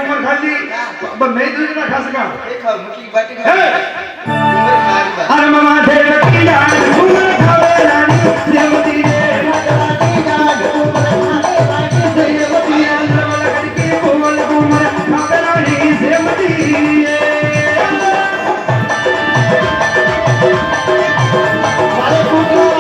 घूमर खाली मैं तुझे ना खा सका देखो मुकी बाटी खा घूमर खा रही अरे मामा ढेर की डाल घूमर खावे रानी देवती रे की डाल घूमर खावे रानी देवती अंदर लड़की बोल घूमर खावे रानी देवती रे मारे पुत्रा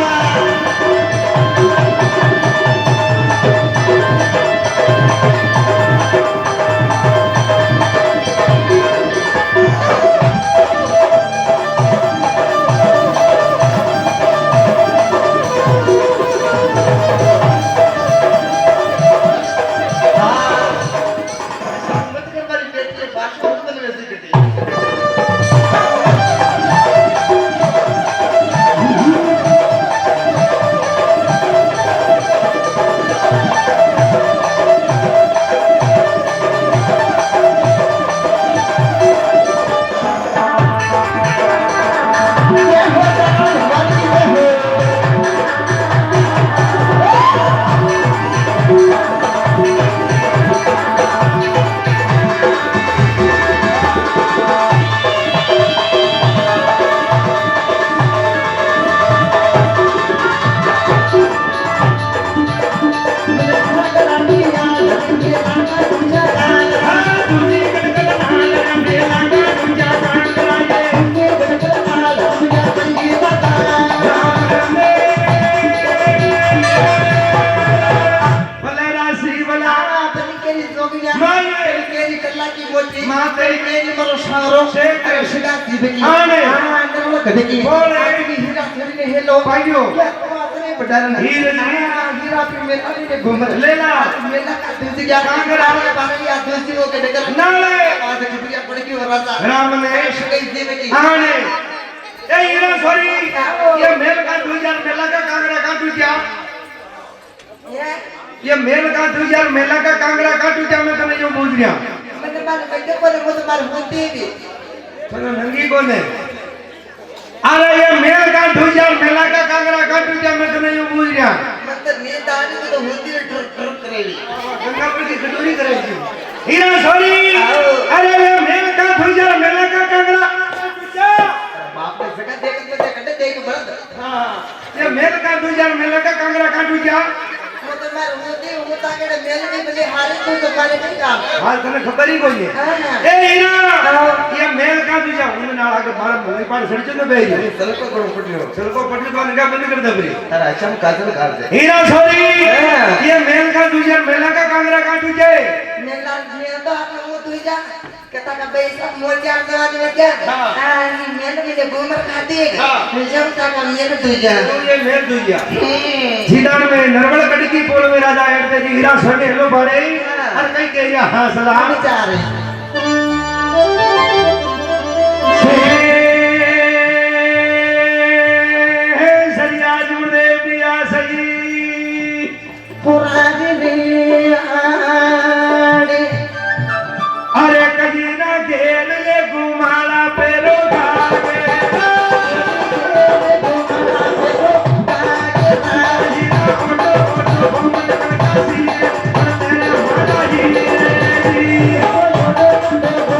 ये मेल का तुझे मेला का कांगड़ा काटू क्या मैं तने जो पूछ गया मैंने बार बैठे पर वो तो बार होती भी चलो नंगी कौन है अरे ये मेल का तुझे मेला का कांगड़ा काटू क्या मैं तने जो पूछ गया मतलब ये दानी तो होती है ट्रक करेगी गंगापुर की कटोरी करेगी हीरा सॉरी अरे ये मेल का तुझे मेला का कांगड़ा बाप ने सका देख के कटे देख बंद हां ये मेल का तुझे मेला का कांगड़ा काटू क्या वो तो मैं होती हूं ताके मेल में भले हारे तो मारे नहीं काम हां तने खबर ही कोई है ए हीरा ये मेल का तुझे उन नाला के बार मई पार सड़चे न बेई सलको करो पटियो सलको पटली तो निगाह बंद कर दे बरी तारा चम काजल काट दे हीरा सॉरी ये मेल का तुझे मेला का कांगड़ा काटू जे मेला में तो आप वो तू जा कहता का पैसा मोर जा दवाज में जा हां मेल में घूमर खाती है मुझे का मेल तू जा ये मेल तुझे झीडान में नरवल कटकी पोल में राजा हेडते जी हीरा सने हेलो बारे हर कई के या हां सलाम विचार हे सरिया जुड़े पिया सही पुराने रे आड़े अरे कजी ना घेर ले घुमाला पेरो धागे Oh,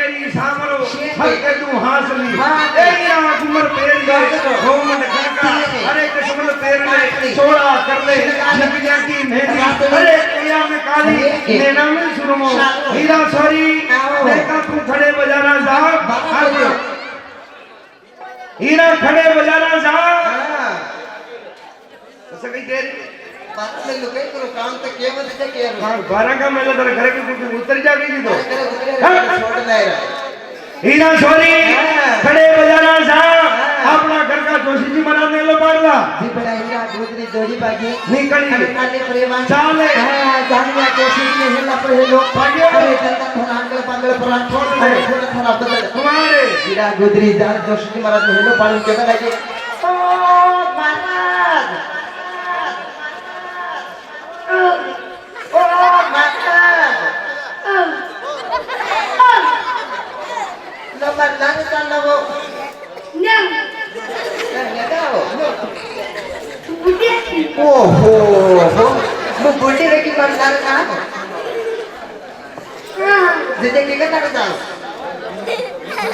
तेरी सामरो शेर हर के तू हासली हाँ। तेरी आंख उमर तेरी घूमन खनका हरे किस्मत तेरे छोड़ा कर ले जिंदगी की मेहंदी हरे कुया में काली नैना में सुरमो हीरा सॉरी देखा तू खड़े बजाना साहब हीरा खड़े बजाना साहब हाँ ऐसा कहीं तेरी बात में लुके करो काम तो क्या बता क्या हाँ 12 का मेला तेरे घर के कुछ उतर जा गई तो छोड़ दे रहा हीरा छोरी हाँ। खड़े बजाना साहब अपना घर का जोशी जी मनाने लो पाड़ला जी बड़ा हीरा दूसरी जोड़ी बागी निकली काले प्रेमान चाले हाँ जानिया कोशिश में हिला पर है लोग भाग्य। अरे चंदा थनांगल पांगल पुराण छोड़ दे। अरे थोड़ा थोड़ा बदल तुम्हारे हीरा गुदरी जान जोशी महाराज ने हिलो पालन के लगे ओ महाराज ओ महाराज नंबर लाने चल वो ओहो वो बुढ़ी रखी कर लाल का जिसे के कटा का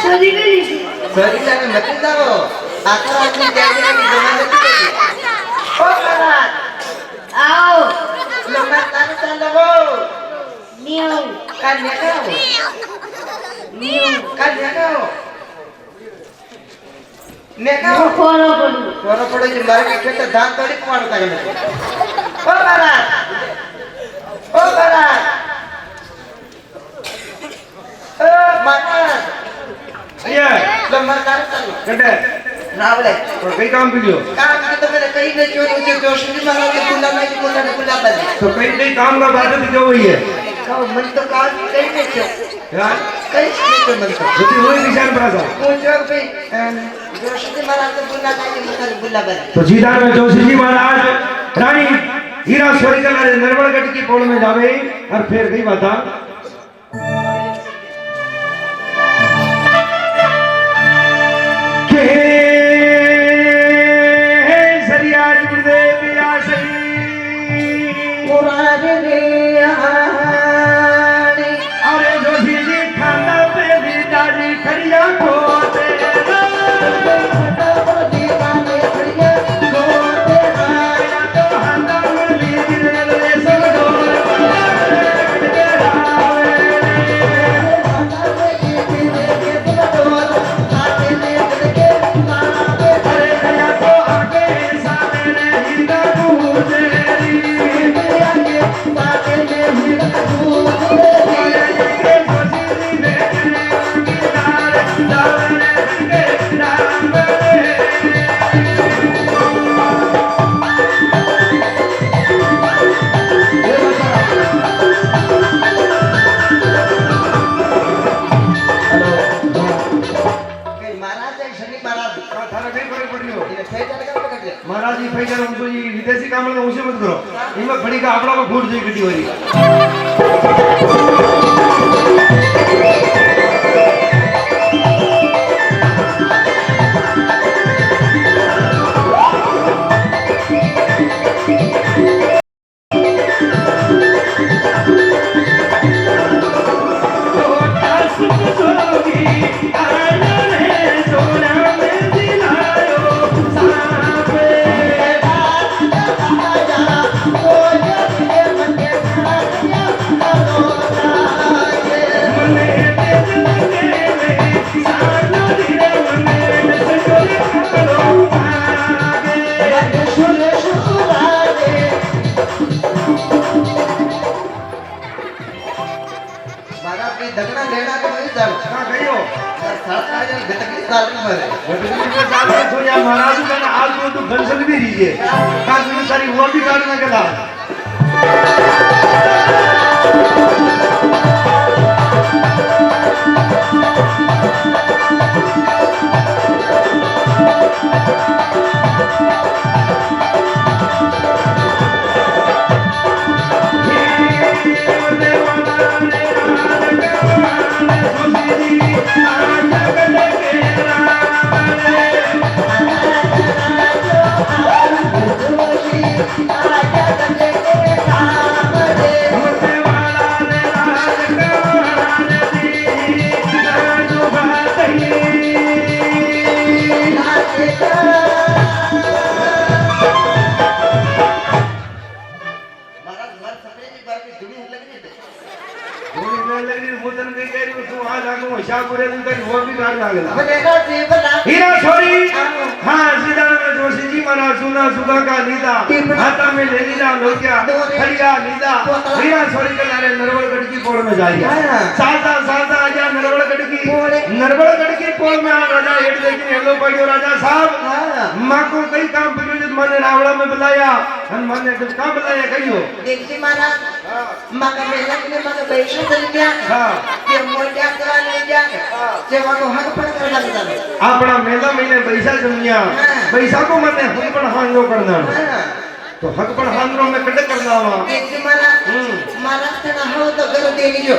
सॉरी लाने मत जाओ आकर आदमी जाने की जमान नहीं ओ महाराज आओ नंबर लाने चल वो न्यू कर लगाओ नेकाओ कोरो पड़ो जी मारे के खेत धान तोड़ी पवाड़ तगने ओ महाराज ओ महाराज ये लंबा कर चलो कटे रावले तो कई काम पीलियो काम की तो मैंने कहीं नहीं क्यों मुझे जोश नहीं मारा कि कुल्ला में कुल्ला बंद तो कई काम का बात है जो हुई है कहो मन तो काम कहीं नहीं क्यों यार कहीं नहीं क्यों मन तो जति हुई निशान पड़ा था मुझे भी जोश नहीं मारा तो कुल्ला का मतलब कुल्ला बंद तो जीदार में जोशी जी महाराज रानी हीरा सोरी का नरवड़गढ़ की पोल में जावे और फिर गई बात के सरियाज गुरुदेव आसरी मुराद रे अरे जोशी जी खाना पे भी दादी खड़िया को महाराज जी भाई करो उनको ये विदेशी काम में उसे मत करो इनमें बड़ी का आपड़ा को फूट जाए गड्डी हो रही दगना लेना तो नहीं चल कहां गई हो सरकार ने गटकी साल में मरे गड्डी में साल में तो या महाराज का ना आज तो फंक्शन भी दीजिए का सारी वो भी काटना के ला तन के कह रही तू आ जागो शाहपुरे दिन तक वो भी गाड़ लागेला મને નો જીવલા हीरा छोरी हाँ सीधा में जोशी जी मना सुना सुगा का नीदा हाथा में ले लीदा लोकिया खड़िया नीदा हीरा छोरी के नारे नरवड़गढ़ की पोल में जाइए सालता सालता आजा नरवड़गढ़ की पोल में आ राजा हेड लेकिन हेलो पड़ियो राजा साहब मां को कई काम पड़ियो जब मैंने रावड़ा में बुलाया हम मैंने कुछ काम बुलाया कहियो देखी मारा मका मेला के मका पैसा चल गया हां ये मोटा करा ले जा जे वाको हक पर कर लगता आपड़ा मेला महीने पैसा जमिया पैसा को मैंने हक पर हांगो करना तो हक पर हांगो में कटे करना वा देखी मारा मारा तना हो तो घर देगी जो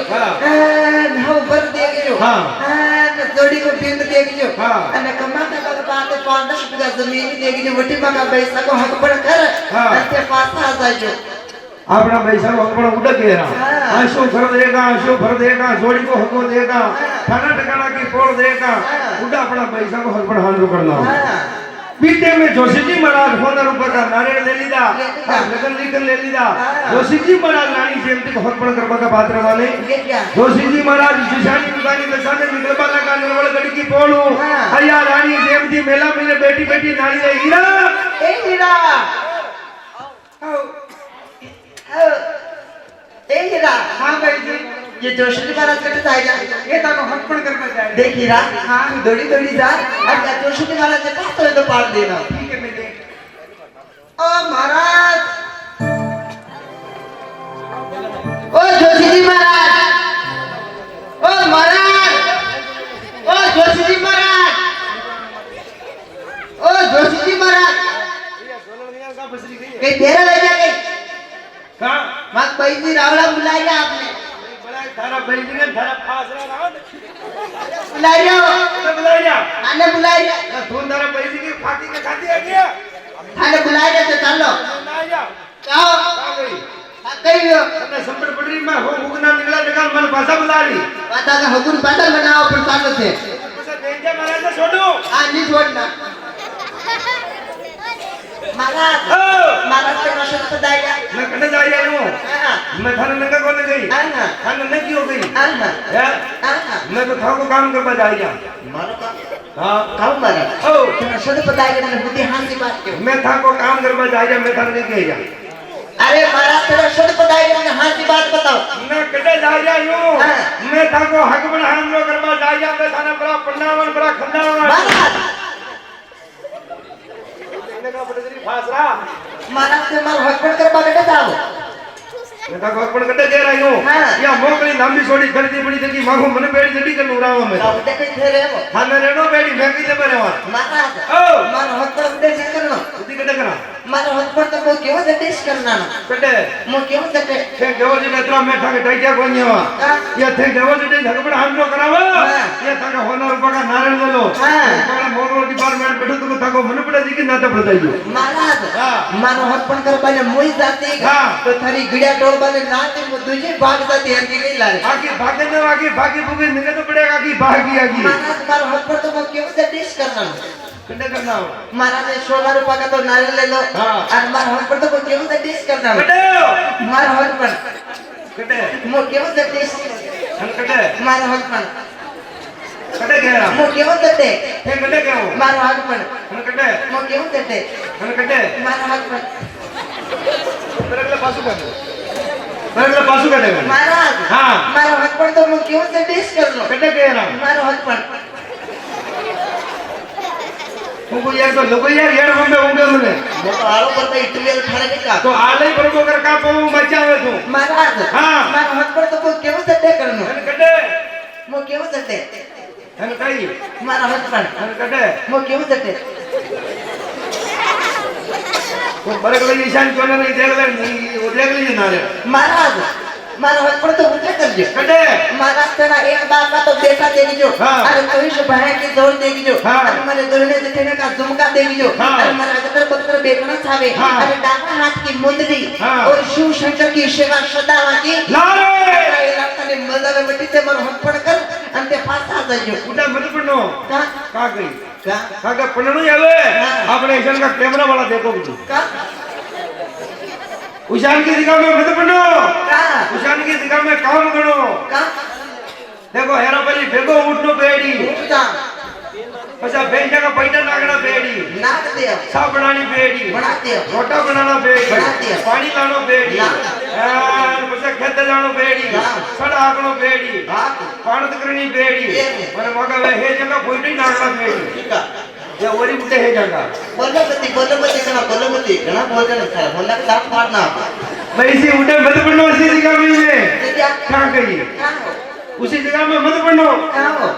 हो बर देगी जो हां जोड़ी को बिंद देगी जो અને કમાતા બાતે 5-10 बीघा जमीन देगी जो वटी मका पैसा को हक पर कर अंते पासा आ जायो अपना पैसा को अपना उड़ केरा आशो भर देगा जोड़ी को हको देगा खाना ठिकाना की पोड़ देगा उड़ा अपना पैसा को हक पर हांगो करना बीते में जोशी जी महाराज होना रुपए का नारियल ले लीदा लगन लेकर ले लीदा जोशी जी महाराज रानी जयंती को हक पर करवा का पात्र वाले जोशी जी महाराज जिशानी दुकानी में सामने निकलबा लगा नरवड़गढ़ की पोड़ू अया रानी जयंती मेला में बेटी बेटी नारी है हीरा ए हीरा ए हीरा हां भाई जी ये जोशी जी महाराज कटे जाएगा ये ताको हक पर करना चाहिए देख हीरा हां दौड़ी दौड़ी जा और जोशी जी महाराज के पास तो पार देना ठीक है मैं दे ओ महाराज ओ जोशी जी महाराज ओ महाराज ओ जोशी जी महाराज ओ जोशी जी महाराज कहीं तेरा ले जा गई हां मत भाई जी रावड़ा बुलाया आपने थारा भाई जी ने थारा फास रहा बुलाया बुलाया आने बुलाया तू थारा भाई जी की फाटी के खाती है क्या थाने बुलाया तो चलो ना जा आओ आ गई कहियो तने संबर पटरी में हो उगना निकला निकाल मन भाषा बुला ली पता का हुकुम पता बनाओ पर चालो से उसे देंगे महाराज ने छोड़ो आ नहीं छोड़ना महाराज महाराज के नशे में दाएगा मैं कने जा रही हूं मैं थाने नंगा कौन गई हां थाने नंगा की हो गई हां है मैं तो थाको काम करवा जा रही मारो का हां काम महाराज ओ के नशे में दाएगा ना बुद्धि हां की बात क्यों मैं थाको काम करवा जा रही मैं थाने नहीं गई अरे महाराज तेरा नशे में दाएगा ना हां की बात बताओ मैं कटे जा रही हूं मैं थाको हक बन हांगो करवा जा रही मैं थाने बड़ा पंडावन बड़ा खंडावन महाराज का पटरी फास रहा महाराज से मार हक पर करवा बेटा जाओ मैं तो हक पर कटे जा रही हूं या मोकली लंबी छोड़ी खरीदी बड़ी जगी मांगो मन बेड़ी जड़ी कर उड़ावा मैं अब देख थे रे वो हां मैं रेनो बेड़ी मैं की ले बरे महाराज ओ मार हक पर दे करना उदी कटे करा मार हक पर तो वो क्यों दे करना ना कटे मो क्यों दे थे देवो जी नेत्रा में ठाके टाइया कोन्या ये थे देवो जी हक पर हांगो करावा ये थाका होना रुपा का नारियल ले लो बड़ा मोगल डिपार्टमेंट बैठो तो थाको मन पड़े जी की नाता पड़ जाइयो महाराज मार हक पर करवा ने मोई जाती तो थारी गिड़िया टोल वाले नाते मो तुझे भाग जाती है की नहीं लाए आगे भागे न आगे भागे भूगे निकल तो पड़ेगा कि भागी आगे महाराज मार हक पर तो वो क्यों से डिश करना कटे करना हो महाराज ने 16 रुपया का तो नारियल ले लो और मार हक पर तो वो क्यों से डिश करना कटे मार हक पर कटे मो क्यों से डिश कटे मार हक पर कटे केरा मो क्यों देते थे कटे क्यों मार हक पर कटे मो क्यों देते कटे मार हक पर बरगले पासू कर बरगले पासू कटे महाराज हां मार हक पर तो मो क्यों से डिश करना कटे केरा मार हक पर तुमको यार तो लोग यार बम्बे होंगे मुझे वो तो आलो पर तो इटली उठाने के का तो आले पर को कर का पाऊ बचावे तू महाराज हां मार हक पर तो वो क्यों से दे करना कटे मो क्यों से दे हन कई मार हक पर कटे मो क्यों से दे वो बरगले ईशान कोने नहीं देख ले नहीं वो देख लीजिए ना रे महाराज मार हक पर तो उठे कर जो कटे महाराज तेरा एक बार का तो बेटा देगी जो अरे कोई से बहन की जोड़ देगी जो अरे मारे दोने देने का झुमका देगी जो अरे मारे अगर पत्थर बेचना चाहे अरे डाका हाथ की मुंदरी और शिव शंकर की सेवा सदा की लारे इलाका ने मदद में बेटी से मर हक पड़ कर अंते पास आ जाइयो उड़ा मत पड़नो का गई का का पड़नो आवे अपने ईशान का कैमरा वाला देखो तू का उशान की दिशा में मत पड़नो का उशान की दिशा में काम करो का देखो हेरा पली भेगो ऊँटनो पेड़ी ऊँटदा अच्छा बेंचा का पैटा नागना पेड़ी नाग दे साफ बनानी पेड़ी बनाते हो रोटा बनाना पेड़ी बनाते हो। पानी लानो पेड़ी ला। પછી ખેતર જાણો પેડી લા। સડા આકણો પેડી हाँ પાણત કરણી પેડી એમ। અને મગા વે હે જગા ફોઈટી નાખલા પેડી ठीक है ये ओरी उठे है जगह बोलमती घना बोल के रखा है बोलना का दांत फाड़ना वैसी उठे मत पढ़ो उसी जगह में ये क्या क्या कहिए क्या हो उसी जगह में मत पढ़ो क्या हो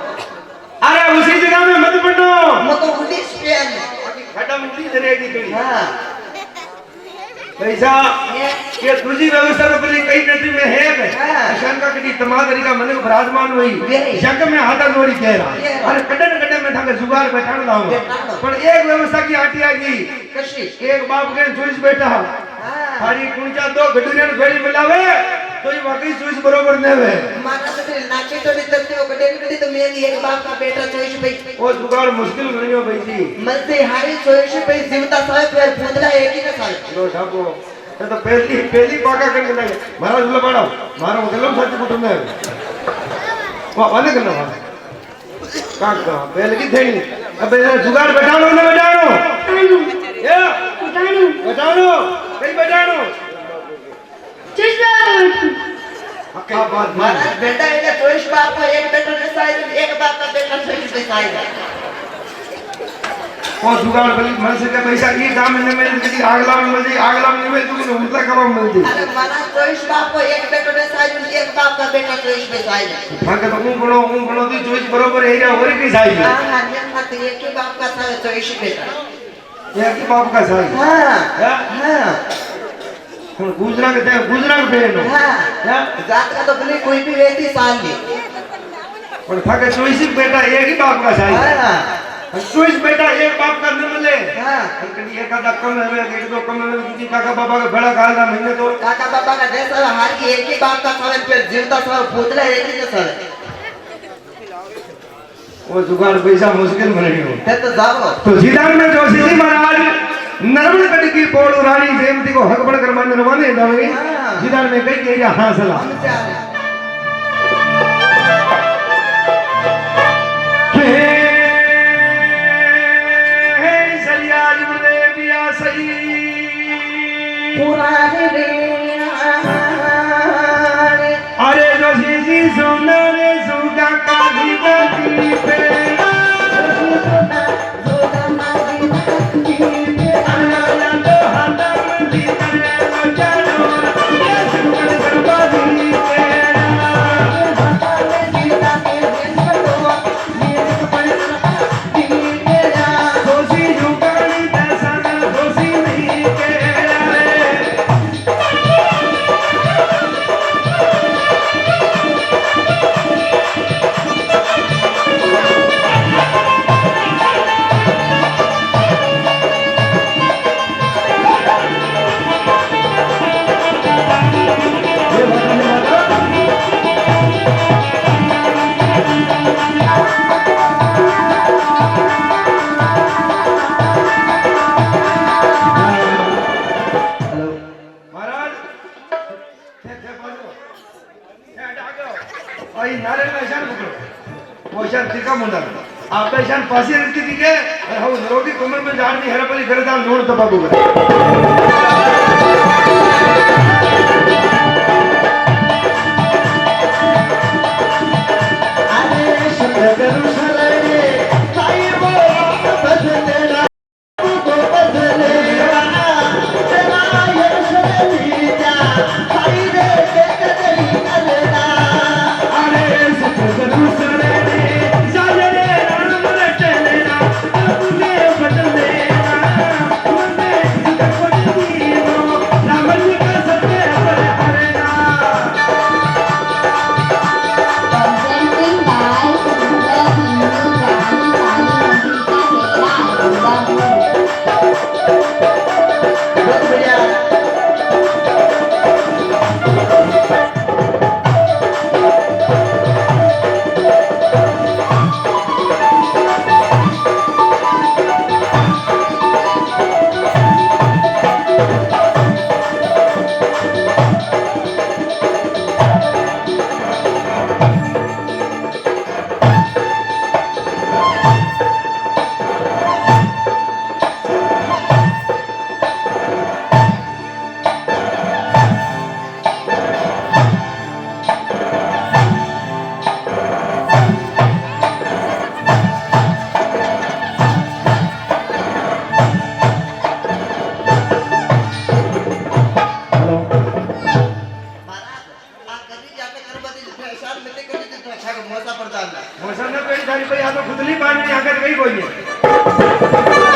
अरे उसी जगह में मत पढ़ो मैं तो उड़ीस पेन खड़ा मिट्टी जरेगी थोड़ी हाँ पैसा ये दूसरी व्यवस्था तो पहले कई नदी में है हाँ। शंका की तमादरी का मन विराजमान हुई यही। शंक में हाथा नोरी कह रहा ये। अरे कड्डे में थाके जुगाड़ बैठाण लाऊंगा बैठाण। पर एक व्यवस्था की आटी आ गई कशी एक बाप के चोइस बैठा हाँ थारी कुंचा दो गडुरिया भेड़ी मिलावे तो ये वाकई चोइस बरोबर ने वे माना तो फिर नाचे तो नहीं करते हो कटे तो मेरी एक बाप का बेटा चोइश भाई वो जुगाड़ मुश्किल नहीं हो भाई जी मन से हारी चोइश भाई जीवता साहे फिर पूतला एक ही का साहे लो ठाको ये तो पहली पाका करने लगे महाराज उल्ला पड़ो मारो गलम सच कुटुंब है वो वाले करना काका पहले की थेनी अब जुगाड़ बैठानो ना बैठानो ये बैठानो कहीं बैठानो क्या बात है महाराज बेटा है चोइश बाप का एक बेटा ने साहे एक बाप का बेटा चोइश भाई साहे वो जुगाड़ बली मन से के पैसा ये काम में मिल गई आगला में मिल तू उल्टा करो मिलती अरे महाराज चोइश बाप को एक बेटा ने साहे एक बाप का बेटा चोइश भाई साहे भागे तो ऊं बनो दी चोइस बरोबर है या और की साई हाँ हाँ ये मत एक ही बाप का साहे चोइश बेटा ये की बाप का साई हाँ हाँ गुजरा के पेनो हाँ जात का तो भले कोई भी व्यक्ति साल में और थाके चोइस बेटा एक ही बाप का साई हाँ चोइस बेटा एक बाप का न मिले हाँ कभी एक आधा कम है एक दो कम है किसी काका बाबा का बड़ा गाल ना महीने तो काका बाबा का देश है हार की एक ही बाप का साल फिर जीवता साल पुतला एक ही का साल वो जुगाड़ पैसा मुश्किल बन गयो फिर तो जाओ तो सीधान में जो सीधी महाराज नरमल कटी की पोड़ू रानी जयमती को हक बढ़कर मान रवाने दवे हाँ। सीधान में कई के हां सला हम चाहे हे सलियाज मुदे पिया सही पुराने रे अरे जो सीधी सोनरे सुगा का दीवानी पे फांसी रखती थी के हम रोटी कमर में झाड़ दी हेरपली घर दाल नोड़ दबाबू अरे शंकर शरणे साई वो बदलेला को बदलेला तेरा यश दीजा साई रे के कदई करना अरे सतगुरु शरणे साये राम रचलेना तुझे बदलेना मुझे जगत दीनो राम जी का सत्य पर हरे मोसन ने पेड़ी थारी पे या तो खुदली बांधनी आकर गई कोई नहीं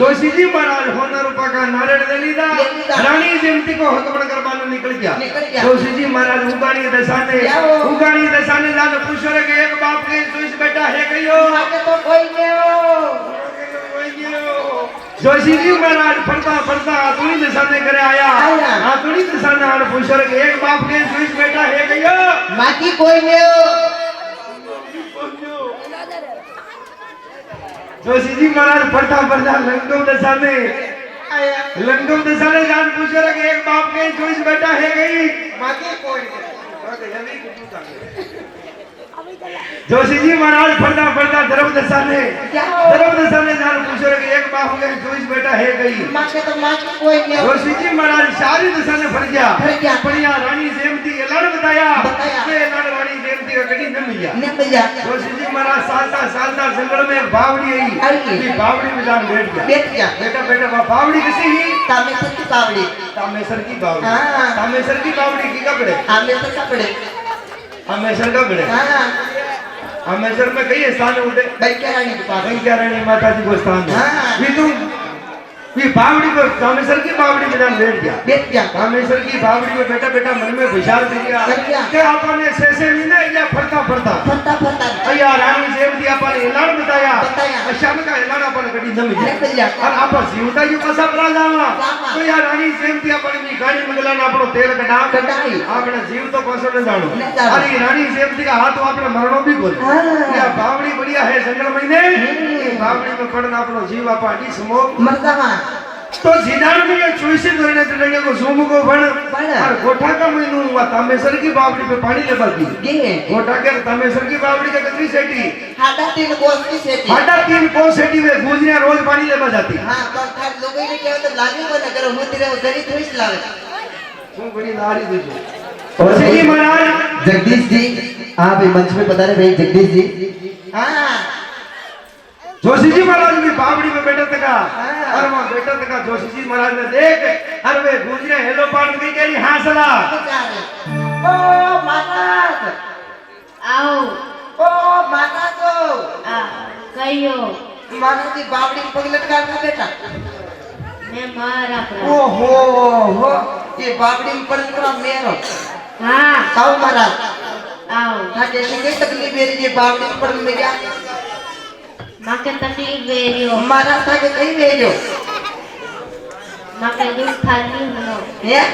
जोशी जी महाराज होना रूपा का नारायण दे लीदा रानी जयंती को हुक्म कर बानो निकल गया जोशी जी महाराज उगानी दशा ने जान पूछो रे के एक बाप के जोश बेटा है कहियो आगे तो कोई नहीं हो जोशी जी महाराज फरता तुनी दशा ने करे आया हां तुनी दशा ने आन पूछो रे के एक बाप के जोश बेटा है कहियो बाकी कोई नहीं हो जोशी जी महाराज फरता लंगम दशा ने जान पूछो रे के एक बाप के जोश बेटा है गई बाकी कोई जोशी जी महाराज फरता धर्म दशा ने जान पूछो रे के एक बाप के जोश बेटा है गई माके तो माके कोई नहीं हो जोशी जी महाराज सारी दशा ने फर गया बढ़िया रानी जयंती ऐलान बताया के ऐलान रानी जयंती का कड़ी न मिला जोशी जी महाराज सालता जंगल में बावड़ी आई बावड़ी में जान बैठ गया बेटा बावड़ी किसी ही तामेसर की बावड़ी तामेसर की बावड़ी की कपड़े हमेशर कपड़े हमेशर में कई स्थान उठे बैठ्या रानी माता जी को स्थान भी तुम ये बावड़ी को कामेश्वर की बावड़ी में जान बैठ गया कामेश्वर की बावड़ी में बेटा मन में विचार दिया कि आपने से मिले या फरता या रानी जयंती आपने ऐलान बताया शाम का ऐलान आपने कभी न मिला और आप जीवता जो कसा बरा जावा तो या रानी जयंती आपने गाड़ी मंगला ना आपनो तेल कटाई आपने जीव तो कसो न जानो अरे रानी जयंती का हाथ आपने मरणो भी बोल या बावड़ी बढ़िया है संगल महीने बावड़ी में पड़ना आपनो जीव आपा समो मरदा तो जिदान में ये चोइसे करने चलेंगे को झूम को बण और गोठा का महीनू हुआ तामेसर की बावड़ी पे पानी ले बाकी गोठा के तामेसर की बावड़ी के कितनी सेटी हाटा 3 कोस सेटी में गुजरिया रोज पानी ले जाती हां तो खास लोगों ने क्या तो लागे को न करो मुंह तेरे उधर ही थोड़ी लावे तू बड़ी नारी देजो और जी महाराज जगदीश जी आप मंच में बता रहे भाई जगदीश जी हां जोशी जी महाराज भी बावड़ी में बैठा था और वहां बैठा था जोशी जी महाराज ने देख अरे वे गुजरे हेलो पान की कह रही हां सला ओ महाराज आओ ओ माता तो कहियो माता की बावड़ी में पग लटका था बेटा मैं मारा ओ हो ये बावड़ी में पड़ लटका मेरो हाँ आओ महाराज आओ था कैसे कोई तकलीफ मेरी ये बावड़ी में पड़ में गया माँ के तकलीफ वेरियो महाराज था के कहीं भेजो माँ के दुख थाली हलो है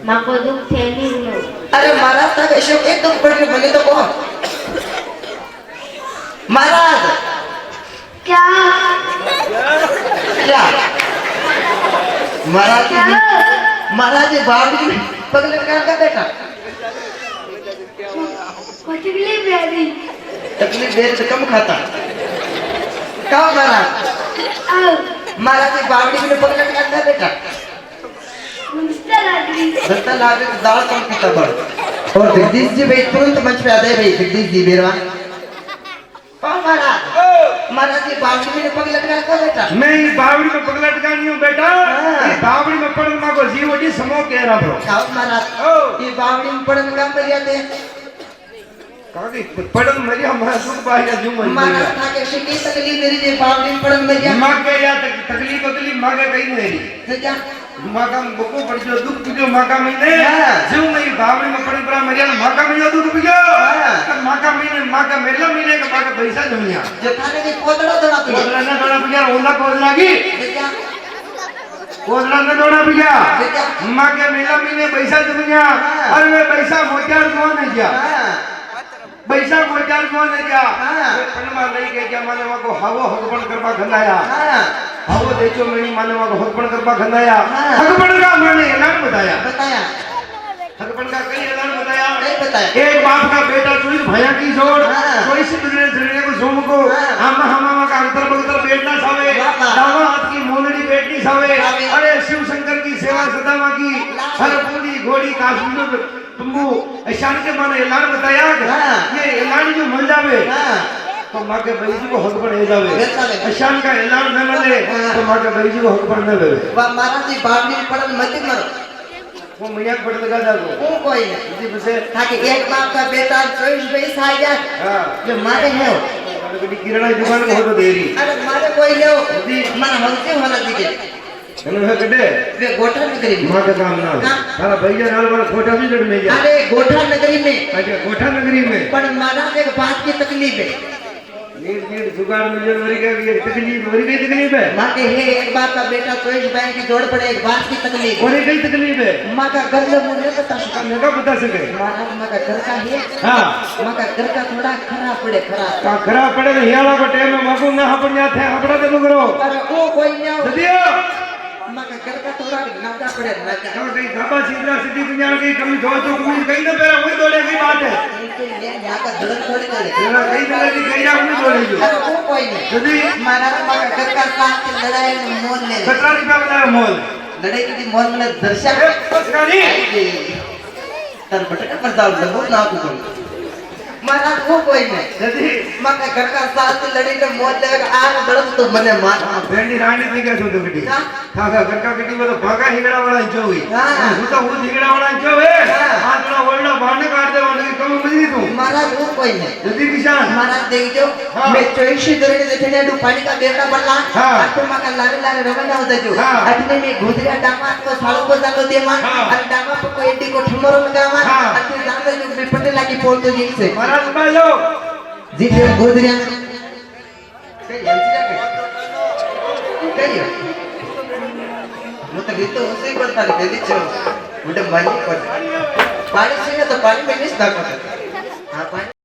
माँ को दुख थैली हलो अरे महाराज था कैसे एक दुख पड़ के बने तो कौन महाराज क्या क्या महाराज ये बावड़ी में पग लटका का बेटा तकलीफ वेरी तकलीफ देर से कम खाता क्या महाराज आओ महाराज ये बावड़ी में पग लटका था बेटा मुझसे लगी दत्ता लागे तो दाल कम पीता बड़ और जगदीश जी भाई तुरंत मंच पे आ गए भाई जगदीश जी बेरवा ओ महाराज महाराज ये बावड़ी में पग लटका का बेटा मैं ये बावड़ी में पग लटकानी हूँ बेटा ये बावड़ी में पड़ माँ को जीव जी समो कह रहा बरो खाओ महाराज ये बावड़ी में पड़न का मरिया थे काकी पड़न मरिया मैं सुख पाएगा जूम महाराज था के शिकी तकलीफ मेरी ये बावड़ी में पड़न मरिया माँ के या तकलीफ माँ के कहीं नहीं सजा माँ का बुको पड़ जो दुख पियो माँ का महीने जीव में बावड़ी में पड़न पड़ा मरिया माँ का महीने दुख पियो माँ का महीने माँ का मेला महीने का माँ का पैसा जमिया जठाने के कोदड़ा दड़ा तू कोदरा न दौड़ा पिया ओला कोदरा की सजा कोदरा न दौड़ा पिया सजा माँ के मेला महीने पैसा जमिया और वे पैसा मोतियार कौन है क्या पैसा मोतियार कौन है क्या पनमा नहीं के क्या माने माँ को हवो हकपन करवा खंडाया हवो देचो मेरी माने माँ को हकपन करवा खंडाया हकपन का मैंने ऐलान बताया बताया हकपन का कई ऐलान बताया नहीं बताया एक बाप का बेटा चुई भया की जोड़ कोई से दुनिया को सोम को हम का अंतर बगतर बैठना सावे दावा हाथ की मोलड़ी बैठनी सावे अरे शिव शंकर की सेवा सदा मां की हर पूरी घोड़ी काश्मीर तुमको ऐशान के माने ऐलान बताया ये ऐलान जो मिल जावे तो माँ के भाई जी को हक पर ले जावे ऐशान का ऐलान न मिले तो माँ के भाई जी को हक पर न लेवे महाराज जी बावड़ी में पड़न मत मरो वो मैया पड़ लगा जाओ वो कोई नहीं जी बसे ताकि एक बाप का बेटा 24 पैसा आ गया हां जो मारे है कभी किराना की दुकान को हो तो देरी अरे मारे कोई ले मन हमसे होना दिखे चलो है कटे वे गोठा नगरी में मां का काम ना सारा भैया नाल वाला खोटा भी जड़ में जा अरे गोठा नगरी में अच्छा कोठा नगरी में पर महाराज एक बात की तकलीफ है नीर नीर जुगाड़ में जो मरी गई ये तकलीफ है माँ के है एक बाप का बेटा 24 बैंक की जोड़ पड़े एक बात की तकलीफ और कई तकलीफ है माँ का घर में मुझे बता सकता मैं का बता सके महाराज माँ का घर का है हां माँ का घर का थोड़ा खराब पड़े खराब का खराब पड़े तो हियाला को टाइम में माको ना हपड़ जाते हपड़ा दे करो अरे वो कोई नहीं हो सदियो माँ का घर का थोड़ा नाका पड़े नाका तो कहीं धाबा सीधा सिटी दुनिया की कमी दो तो कमी कहीं ना पेरा वही दौड़े की बात है यहाँ का धड़न थोड़ी ना ले तेरा कहीं ना की कहीं ना वही दौड़े जो अरे वो कोई नहीं सदी महाराज माँ का घर का साथ की लड़ाई में मोल ले 17 रुपया बताया मोल लड़ाई की मोल में दर्शक बस गाड़ी तर बटका पर दाल लगो ना को महाराज वो कोई नहीं सदी माँ का घर का साथ की लड़ाई में मोल लेगा आग दड़न तो मने मार भेंडी रानी नहीं कर सकते बेटी हाँ? था घर का बेटी में तो भागा हिगड़ा वाला इंचो हुई हाँ। वो तो वो हिगड़ा वाला इंचो है हाँ। हाथ ना वरना बांध काट दे वाले की कम मजरी तू महाराज वो कोई नहीं जल्दी किसान महाराज देख जो हाँ। मैं 24 दरड़े देखे डू पानी का बेटा बनला हाँ। तो माँ का लारे लारे रवाना होता जो हाँ। अटने में गुजरिया डामा को सालों को जानो दे माँ हाँ। और डामा को कोई एडी को ठुमरो लगा माँ हाँ। अटने जाने जो विपटे लगी पोल तो जिन से महाराज बालो जी फिर गुजरिया कहियो मुझे गीत तो उसे ही पड़ता है दिल्ली चलो मुझे मानी पड़ता पानी से तो पानी में नहीं स्टार्ट होता हाँ पानी